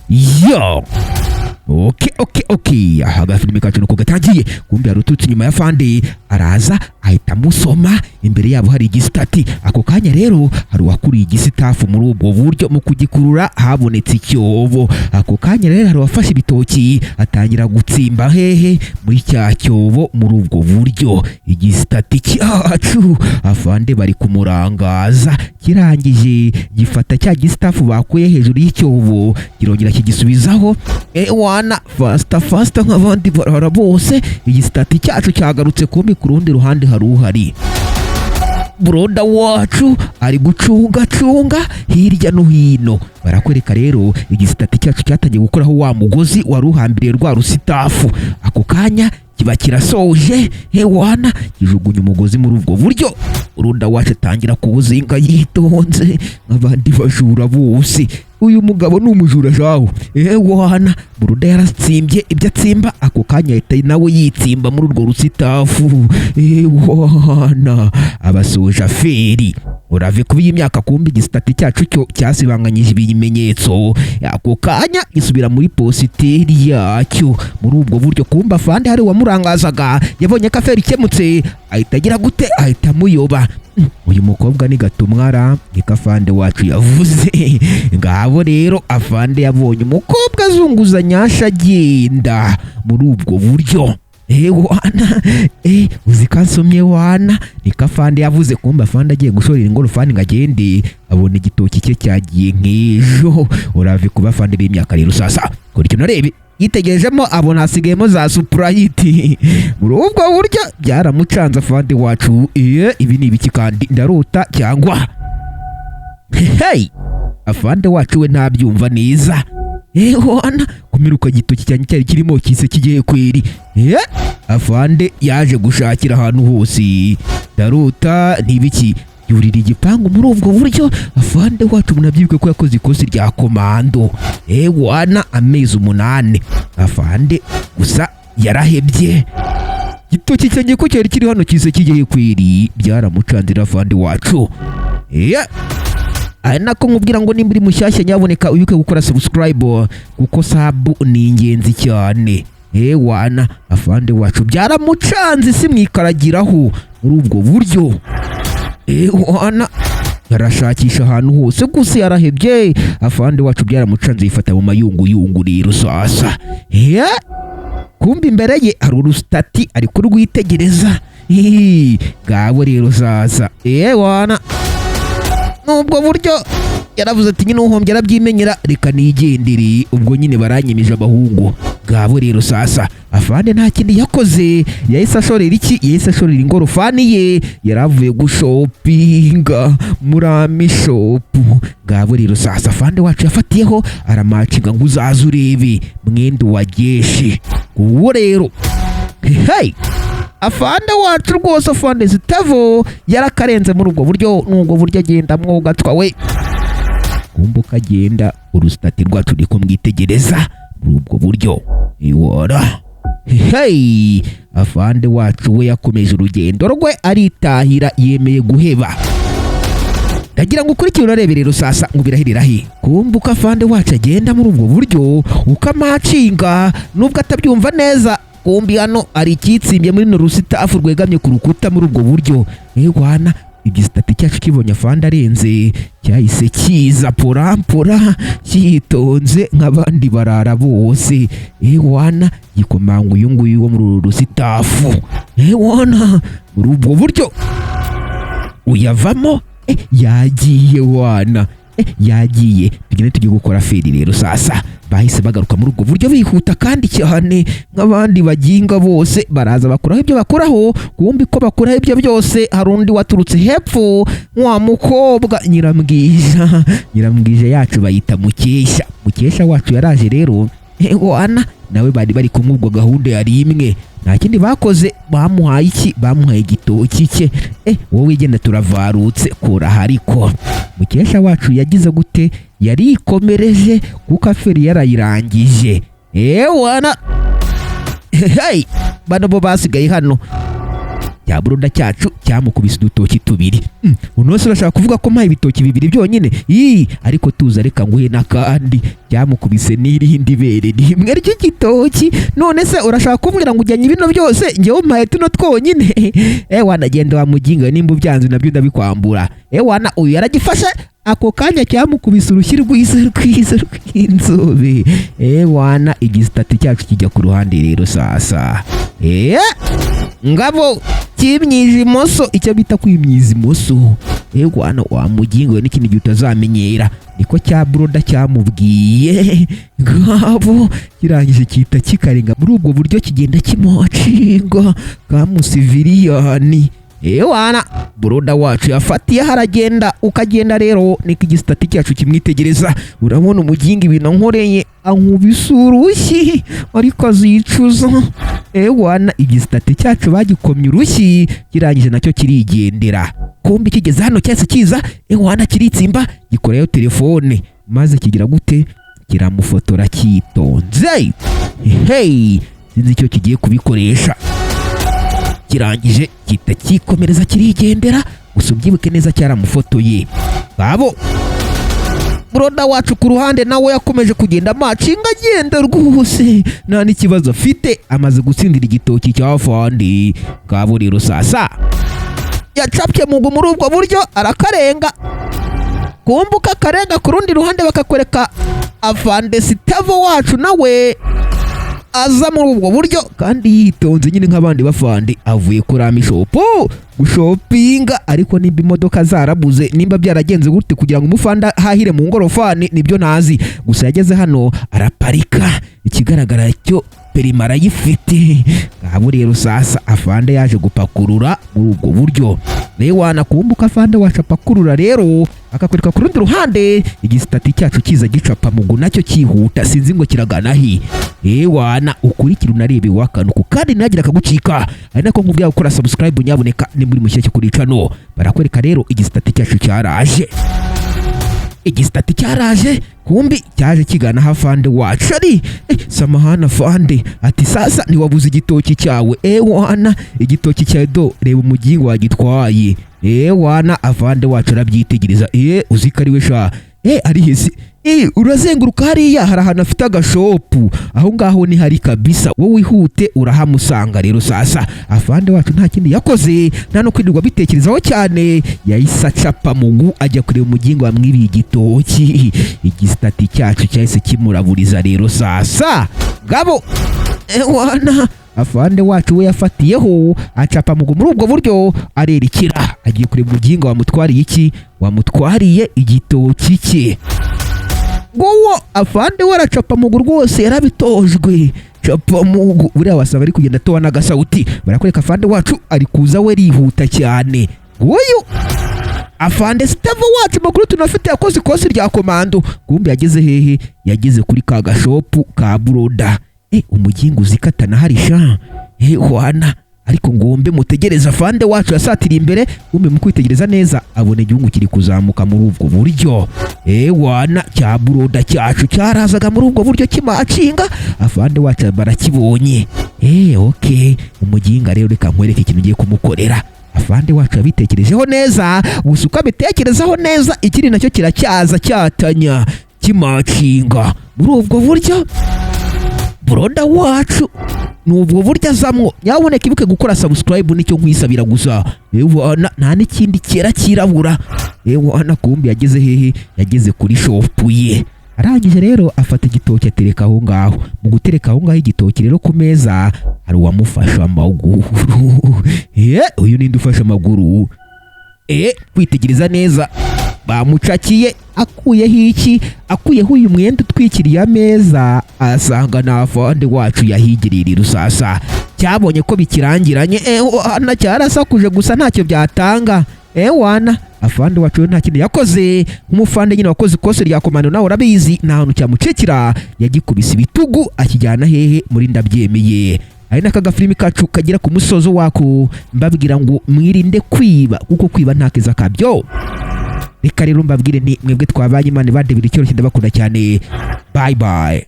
Yo. Okay. Agafilime kacu nuko gatangiye. Kumbe yarututse inyuma ya Fande araza ahita musoma. Imbere yabo hari igisitati. Ako kanya rero hari wakuriye igisitafu muri ubwo buryo mu kugikurura habonetse icyobo. Ako kanya rero hari wafashe ibitoki atangira gutsimba hehe muri cya cyobo muri ubwo buryo. Igisitati cyacu Afande bari kumurangaza. Kirangije gifata cya gisitafu bakuye hejuru y'icyobo kirongera kigisubizaho. Wana fasta nk'abandi barara bose. Igisitati cyacu cyagarutse kumbi ku rundi ruhande hari uhari. Broda wacu ari gucunga hirya no hino. Barakwereka rero igisitati cyacu cyatangiye gukoraho wa mugozi waruhambiriye rwa rusitafu. Ako kanya kiba kirasoje. Wana kijugunya umugozi muri ubwo buryo. Broda wacu atangira kuwuzinga yitonze nk'abandi bajura bose. Uyu mugabo ni umujura jaho. Wana Broda yaratsimbye ibyo atsimba. Ako kanya ahita nawe yitsimba muri urwo rusitafu. Wana abasoja feri. Urave kuba imyaka kumbi igisitati cyacu cyo cyasibanganyije ibimenyetso. Ako kanya isubira muri positeri yacyo. Muri ubwo buryo kumba Fande hari wamurangazaga yabonye ko aferi ikemutse ahita agira gute ahita muyoba. Uyu mukobwa ni gatumwara niko Fande wacu yavuze. Ngabo rero Afande yabonye umukobwa azunguza nyasha agenda muri ubwo buryo. Wana uzikansomye wana niko Afande yavuze. Kumba Afande agiye gushorera ingorofani ngo agende abona igitoki cye cyagiye nk'ejo. Urave kuba Afande b'imyaka rero sasa kuri cyo narebe yitegerejemo abona hasigayemo za Sprite. Muri ubwo buryo byaramucanze Afande wacu. Ibi ni ibiki kandi ndarota cyangwa Afande wacu we ntabyumva neza. Wana kumiruka gitoki cyane cyari kirimo kise kigiye kweri. Afande yaje gushakira ahantu hose. Ndarota ntibiki yurira igipangu muri ubwo buryo. Afande wacu munabyibuke ko yakoze ikosi rya komando. Wana amezi 8. Afande gusa yarahebye. Gitoki cyanjye ko cyari kiri hano kise kigiye kweri byaramucandira Afande wacu. Nako nkubwira ngo nimba uri mushyashya nyaboneka uyuke gukora subscribe kuko sabu ni ingenzi cyane. Wana Afande wacu byaramucanze simwikaragiraho muri ubwo buryo. Wana yarashakisha ahantu hose gusa yarahebye. Afande wacu byaramucanze yifata mu mayunguyungu rero sasa. Kumbi imbere ye hari urustati ari kurwitegereza. Ngabo rero sasa. Wana nubwo buryo yaravuze ati nyine uhombye arabyimenyera reka nigendere. Ubwo nyine baranyemije abahungu. Ngabo rero sasa Afande nta kindi yakoze yahise ashorera iki yahise ashorera ingorofani ye yaravuye gushopinga muri Amishopu. Ngabo rero sasa Afande wacu yafatiyeho aramacinga ngo uzaze urebe mwendo wa jeshi. Uwo rero Afande wacu rwose Afande Zitavo yarakarenze muri ubwo buryo. Nubwo buryo agenda mwogatwa we. Kumbuka agenda urustati rwacu niko mwitegereza muri ubwo buryo. Iwora Afande wacu we yakomeje urugendo rwe aritahira yemeye guheba. Ndagira ngo ukurikire urarebe rero sasa ngo birahirira he. Kumbuka Afande wacu agenda muri ubwo buryo ukamacinga nubwo atabyumva neza. Kumbi hano ari ikitsimbye muri no rusitafu rwegamye ku rukuta muri ubwo buryo. Wana igisitati cyacu kibonye Afande arenze cyahise kiza porampora cyitonze nk'abandi barara bose. Wana gikomanga uyu nguyu wo muri rusitafu. Wana muri ubwo buryo uyavamo. Yagiye wana yagiye. Tugende tugiye gukora feri rero sasa. Bahise bagaruka muri ubwo buryo bihuta kandi cyane nk'abandi baginga bose. Baraza bakuraho ibyo bakuraho. Kumbi ko bakuraho ibyo byose hari undi waturutse hepfo wa mukobwa Nyiramwija yacu bayita Mukesha wacu yaraje rero. Wana nawe bari kumwe ubwo gahunda yari imwe. Nta kindi bakoze bamuhaye iki bamuhaye igitoki cye. Wowe genda turavarutse kora hariko. Mukesha wacu yagize gute yarikomereje kuko aferi yarayirangije. Wana bano bo basigaye hano. cya buroda cyacu cyamukubise udutoki tubiri. Unose urashaka kuvuga ko mpaye ibitoki bibiri byonyine? Ariko tuza reka nguhe n'akandi cyamukubise n'irindi bere rimwe ry'igitoki. None se urashaka kuvugira ngo ujyanye ibino byose njyewe mpaye tuno twonyine? Wanagenda wa muginga nimba ubyanze nabyo ndabikwambura. Wana uyu yaragifashe ako kanya cyamukubise urushyi rwiza rw'inzobe. Wana igisitati cyacu kijya ku ruhande rero sasa. Ngabo kimyiza imoso, icyo bita kwimyiza imoso. Wana wa mugingo n'ikindi gihe utazamenyera niko cya buroda cyamubwiye. Ngabo kirangije kita kikarenga muri ubwo buryo kigenda kimocinga kamusiviriyani. Wana buroda wacu yafatiye haragenda ukagenda rero niko igisitati cyacu kimwitegereza. Urabona umuginga ibintu nkoreye ankubise urushyi ariko azicuza. Wana igisitati cyacu bagikomye urushyi kirangije nacyo kirigendera. Kumbi kigeze hano cyase kiza wana kiritsimba gikorayo telefone maze kigira gute kiramufotora kitonze. Sinzi icyo kigiye kubikoresha. Kirangije kita kikomereza kirigendera. Gusa ubyibuke neza cyaramufotoye. Babo buroda wacu ku ruhande nawe yakomeje kugenda macinga agenda rwose nta n'ikibazo afite, amaze gutsindira igitoki cya fandi. Ngabo rero sasa yacapye mugu muri ubwo buryo arakarenga. Kumbuka karenga ku rundi ruhande bakakwereka afande Sitavo wacu nawe aza muri ubwo buryo kandi yitonze nyine nk'abandi bafande. Avuye kuri amishopo gushopinga, ariko nimba imodoka zarabuze nimba byaragenze gute kugira ngo umufanda hahire mu ngorofani nibyo ntazi. Gusa yageze hano araparika, ikigaragara cyo perima arayifite. Ngabo rero sasa afande yaje gupakurura muri ubwo buryo. Wana kumbuka afande wacu apakurura rero akakwereka ku rundi ruhande igisitati cyacu kiza gicapa mugu nacyo kihuta. Sinzi ngo kiraganahi. Wana ukurikira unarebe wakanuku kandi nagira akagucika. Ari nako nkubwira gukora subscribe nyaboneka ni muri mushyashya kuri channel. Barakwereka rero igisitati cyacu cyaraje. Igisitati cyaraje kumbi cyaje kigana hafande wacu ari samahana fande ati sasa ntiwabuze igitoki cyawe. Wana igitoki cyawe do reba umugingo wagitwaye. Wana afande wacu arabyitegereza. Uzikariwe sha ari hese. Urazenguruka hariya hari ahantu afite agashopu aho ngaho ni hari kabisa, wowe wihute urahamusanga. Rero sasa afande wacu nta kindi yakoze nta no kwirirwa bitekerezaho cyane, yahise acapa mugu ajya kureba umugingo wamwibiye igitoki. Igisitati cyacu cyahise kimuraburiza rero sasa. Ngabo wana afande wacu we yafatiyeho acapa mugu muri ubwo buryo arerekera agiye kureba umugingo wamutwariye iki, wamutwariye igitoki cye. Gowo afande waracapa mugu rwose yarabitojwe. Capa mugu buriya wasanga ari kugenda towa n'agasauti. Barakwereka afande wacu ari kuza we rihuta cyane. Goyo afande Sitavo wacu makuru tunafite yakoze ikosi rya komando. Kumbe yageze hehe? Yageze kuri ka gashopu ka buroda. Umugingo uzikatana harisha. Wana ariko ngombe mutegereza afande wacu yasatira imbere. Kumbe mukwitegereza neza abone igihugu kiri kuzamuka muri ubwo buryo. Wana cya buroda cyacu cyarazaga muri ubwo buryo kimacinga. Afande wacu barakibonye. Umuginga rero reka nkwereke ikintu ugiye kumukorera. Afande wacu yabitekerejeho neza. Gusa ukabitekerezaho neza ikiri nacyo kiracyaza cyatanya kimacinga muri ubwo buryo. Buroda wacu nubwo buryo azamwo. Nyaboneka ibuke gukora subscribe nicyo nkwisabira gusa. Wana nta n'ikindi kera kirabura. Wana kumbi yageze hehe? Yageze kuri shopu ye. Arangije rero afata igitoki atereka aho ngaho. Mu gutereka aho ngaho igitoki rero ku meza hari uwamufasha amaguru. Uyu ninde ufasha amaguru? Kwitegereza neza bamucakiye akuyeho iki? Akuyeho uyu mwenda utwikiriye ameza. Asanga na afande wacu yahigirira rusasa. Cyabonye ko bikirangiranye. Wana cyarasakuje gusa ntacyo byatanga. Wana afande wacu nta kindi yakoze. Umufande nyine wakoze ikosi rya komando nawe urabizi nta hantu cyamucekira. Yagikubise ibitugu akijyana hehe? Muri ndabyemeye. Ari naka filimi kacu kagira ku musozo wako. Mbabwira ngo mwirinde kwiba kuko kwiba nta keza kabyo. Reka rero mbabwire ni mwebwe twabanye Imana badebira icyoroshye ndabakunda cyane. Bye bye.